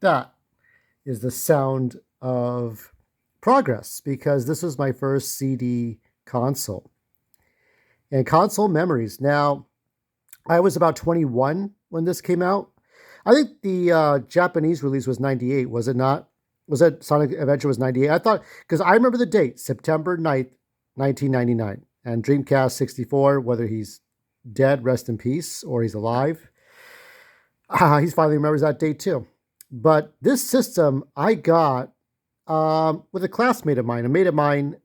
that is the sound of progress, because this was my first CD console. And console memories. Now, I was about 21 when this came out. I think the Japanese release was 98, was it not? Was that Sonic Adventure was 98? I thought, because I remember the date, September 9th, 1999. And Dreamcast 64, whether he's dead, rest in peace, or he's alive, he finally remembers that date too. But this system I got with a classmate of mine. A mate of mine,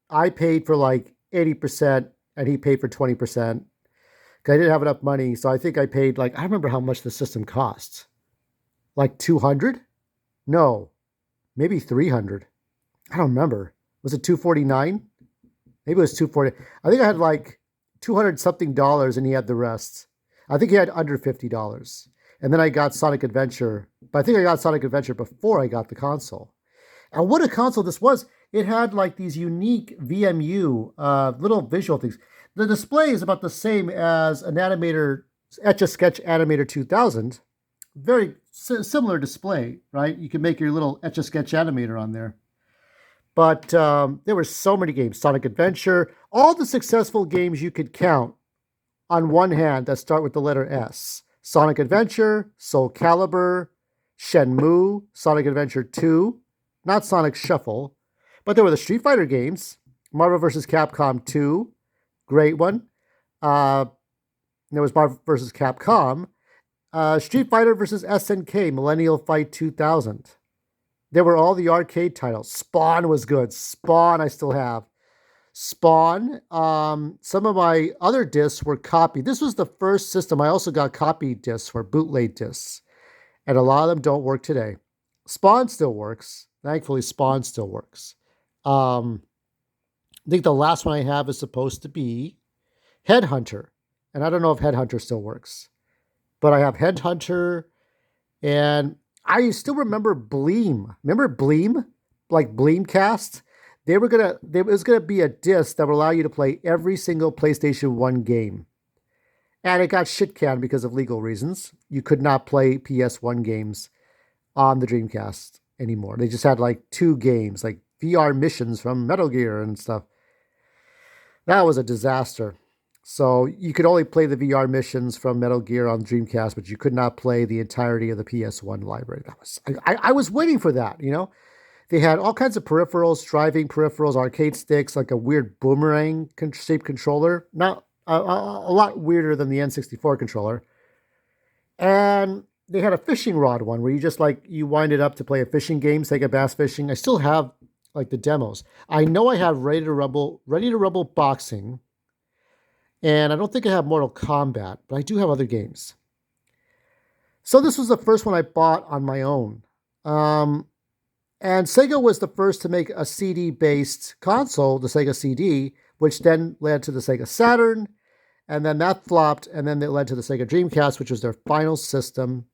I paid for like 80% and he paid for 20%. I didn't have enough money, so I think I paid I remember how much the system cost. Like 200? No, maybe 300. I don't remember. Was it 249? Maybe it was 240. I think I had like 200 something dollars and he had the rest. I think he had under $50. And then I got Sonic Adventure, but I think I got Sonic Adventure before I got the console. And what a console this was. It had like these unique VMU, little visual things. The display is about the same as an animator, Etch-a-Sketch Animator 2000. Very similar display, right? You can make your little Etch-a-Sketch Animator on there. But there were so many games. Sonic Adventure, all the successful games you could count on one hand that start with the letter S. Sonic Adventure, Soul Calibur, Shenmue, Sonic Adventure 2, not Sonic Shuffle, but there were the Street Fighter games, Marvel vs. Capcom 2, great one. There was Marvel vs. Capcom, Street Fighter vs. SNK, Millennial Fight 2000. There were all the arcade titles. Spawn was good. Spawn I still have. Spawn. Some of my other discs were copied. This was the first system. I also got copy discs or bootleg discs. And a lot of them don't work today. Spawn still works. Thankfully, Spawn still works. I think the last one I have is supposed to be Headhunter. And I don't know if Headhunter still works. But I have Headhunter, and I still remember Bleem. Remember Bleem? Like Bleemcast? There was gonna be a disc that would allow you to play every single PlayStation 1 game. And it got shit canned because of legal reasons. You could not play PS1 games on the Dreamcast anymore. They just had like 2 games, like VR missions from Metal Gear and stuff. That was a disaster. So you could only play the VR missions from Metal Gear on Dreamcast, but you could not play the entirety of the PS1 library. I was waiting for that, you know? They had all kinds of peripherals, driving peripherals, arcade sticks, like a weird boomerang shaped controller. Not a lot weirder than the N64 controller. And they had a fishing rod one where you just you wind it up to play a fishing game, Sega Bass Fishing. I still have like the demos. I know I have Ready to Rumble Boxing. And I don't think I have Mortal Kombat, but I do have other games. So this was the first one I bought on my own. And Sega was the first to make a CD-based console, the Sega CD, which then led to the Sega Saturn. And then that flopped, and then it led to the Sega Dreamcast, which was their final system.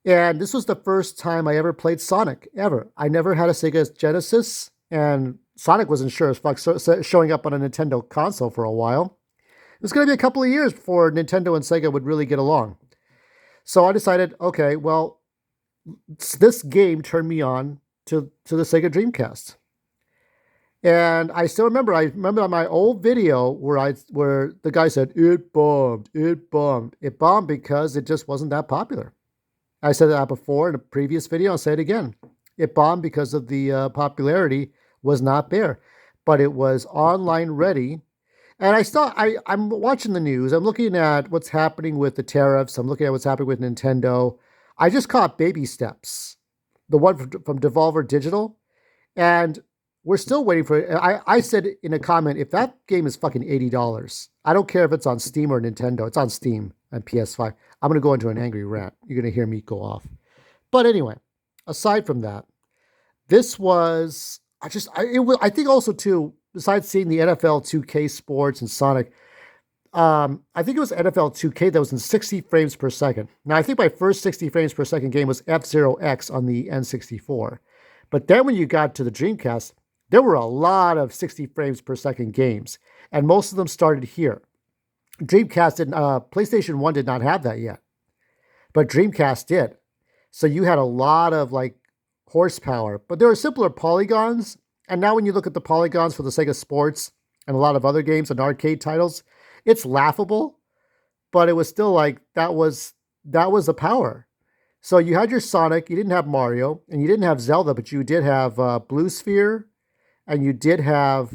And this was the first time I ever played Sonic, ever. I never had a Sega Genesis, and Sonic wasn't sure as fuck showing up on a Nintendo console for a while. It was going to be a couple of years before Nintendo and Sega would really get along. So I decided, okay, well, this game turned me on to the Sega Dreamcast. And I still remember, on my old video where the guy said, it bombed. It bombed because it just wasn't that popular. I said that before in a previous video, I'll say it again. It bombed because of the popularity was not there. But it was online ready. And I'm watching the news. I'm looking at what's happening with the tariffs. I'm looking at what's happening with Nintendo. I just caught Baby Steps, the one from Devolver Digital. And we're still waiting for it. I said in a comment, if that game is fucking $80, I don't care if it's on Steam or Nintendo. It's on Steam and PS5. I'm going to go into an angry rant. You're going to hear me go off. But anyway, aside from that, this was, I think also too, besides seeing the NFL 2K sports and Sonic, I think it was NFL 2K that was in 60 frames per second. Now, I think my first 60 frames per second game was F-Zero X on the N64. But then when you got to the Dreamcast, there were a lot of 60 frames per second games, and most of them started here. PlayStation 1 did not have that yet, but Dreamcast did. So you had a lot of like horsepower, but there were simpler polygons. And now when you look at the polygons for the Sega Sports and a lot of other games and arcade titles, it's laughable, but it was still like that was the power. So you had your Sonic, you didn't have Mario, and you didn't have Zelda, but you did have Blue Sphere, and you did have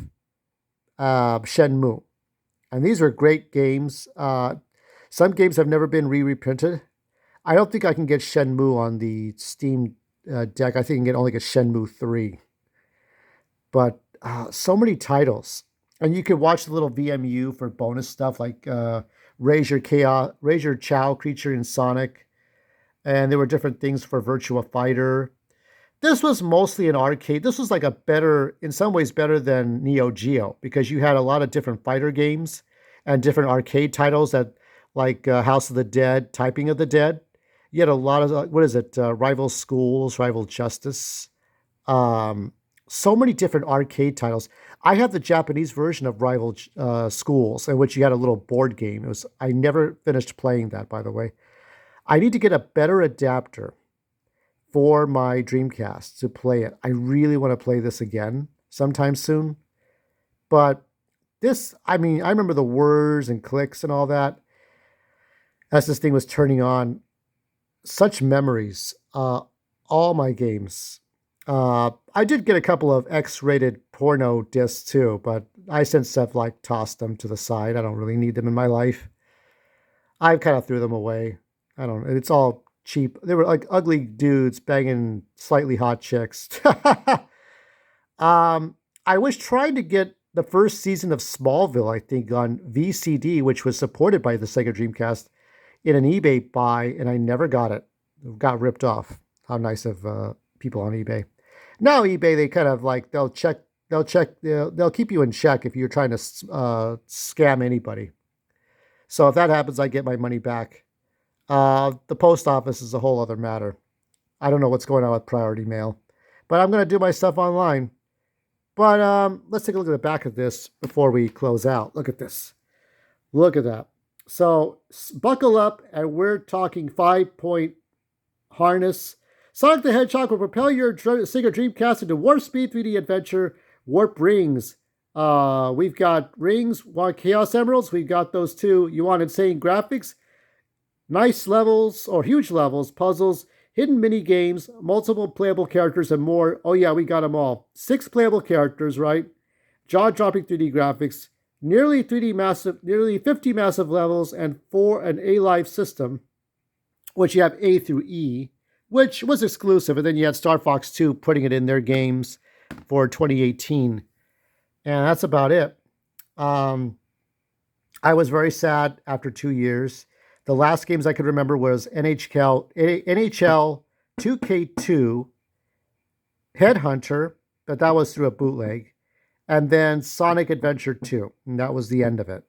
Shenmue. And these were great games. Some games have never been reprinted. I don't think I can get Shenmue on the Steam deck. I think I can only get Shenmue 3. But so many titles. And you could watch the little VMU for bonus stuff like Raise Your Chow creature in Sonic. And there were different things for Virtua Fighter. This was mostly an arcade. This was like a better, in some ways, better than Neo Geo because you had a lot of different fighter games and different arcade titles that, like House of the Dead, Typing of the Dead. You had a lot of what is it? Rival Schools, Rival Justice. Um, so many different arcade titles. I have the Japanese version of Rival Schools, in which you had a little board game. It was I never finished playing that, by the way. I need to get a better adapter for my Dreamcast to play it. I really want to play this again sometime soon. But this, I mean, I remember the whirs and clicks and all that as this thing was turning on. Such memories. All my games. I did get a couple of X-rated porno discs too, but I since have like tossed them to the side. I don't really need them in my life. I kind of threw them away. I don't. It's all cheap. They were like ugly dudes banging slightly hot chicks. I was trying to get the first season of Smallville, I think, on VCD, which was supported by the Sega Dreamcast, in an eBay buy, and I never got it. Got ripped off. How nice of people on eBay. Now eBay, they kind of like they'll keep you in check if you're trying to scam anybody. So if that happens, I get my money back. The post office is a whole other matter. I don't know what's going on with priority mail, but I'm going to do my stuff online. But let's take a look at the back of this before we close out. Look at this. Look at that. So buckle up, and we're talking 5-point harness. Sonic the Hedgehog will propel your Sega Dreamcast into Warp Speed 3D Adventure Warp Rings. We've got rings, want Chaos Emeralds. We've got those two. You want insane graphics, nice levels or huge levels, puzzles, hidden mini games, multiple playable characters, and more. Oh yeah, we got them all. 6 playable characters, right? Jaw-dropping 3D graphics, nearly 50 massive levels, and an A-Live system, which you have A through E, which was exclusive, and then you had Star Fox 2 putting it in their games for 2018. And that's about it. I was very sad after 2 years. The last games I could remember was NHL 2K2, Headhunter, but that was through a bootleg, and then Sonic Adventure 2, and that was the end of it.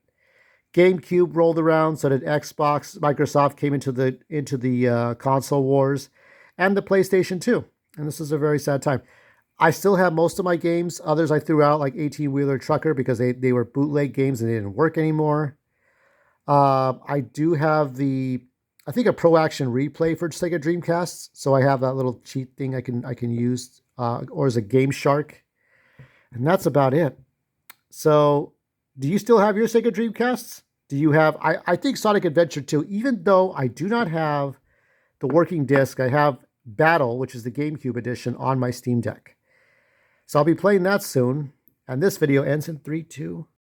GameCube rolled around, so did Xbox. Microsoft came into the console wars, and the PlayStation 2. And this is a very sad time. I still have most of my games. Others I threw out, like 18-Wheeler Trucker, because they were bootleg games and they didn't work anymore. I do have I think a Pro Action Replay for Sega Dreamcast. So I have that little cheat thing I can use, or as a Game Shark. And that's about it. So do you still have your Sega Dreamcasts? Do you have, I think Sonic Adventure 2, even though I do not have the working disc, I have Battle, which is the GameCube edition, on my Steam Deck. So I'll be playing that soon. And this video ends in 3, 2,